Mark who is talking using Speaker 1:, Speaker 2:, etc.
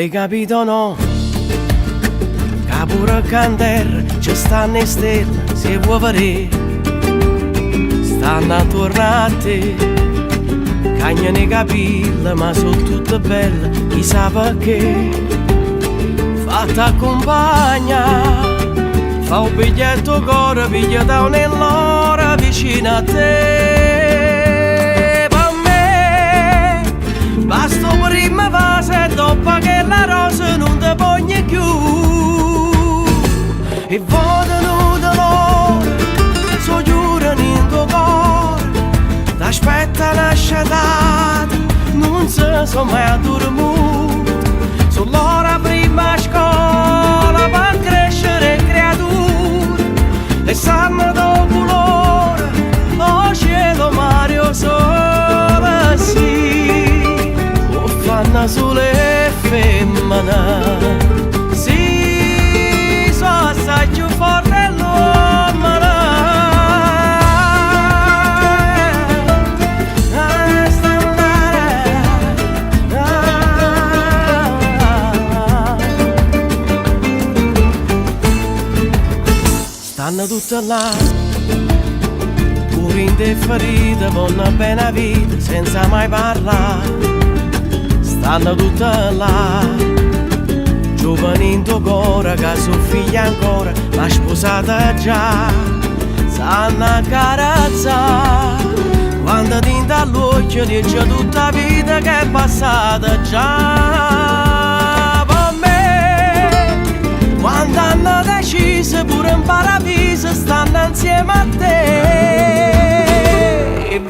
Speaker 1: Hai capito no? Che pure candela ci stanno le stelle, se vuoi vedere stanno attorno a te. Cagnano i capelli ma sono tutte belle, chissà perché. Fatta compagna, fa un biglietto cuore, piglia da nell'ora vicino a te. Per me basta prima fase, dopo che la rosa non ti pogna più. E vogliono dolore, so giurano in tuo cuore, t'aspetta una sciatata, non si sono mai addormuto. Sono l'ora prima a scuola per crescere creature, e sanno dopo l'ora, oh cielo Mario sole sì, o fanno sole femmine. Sì, so assai più forte l'uomo. Stanno tutte là, pure indifferite, con una bella vita senza mai parlare. Stanno tutte là, giovani in tuo cuore che sono figli ancora, ma sposata già. Stanno a carezzare, quando tinta all'occhio dice tutta la vita che è passata già. Per me, quando hanno deciso pure in paradiso stanno insieme a te. E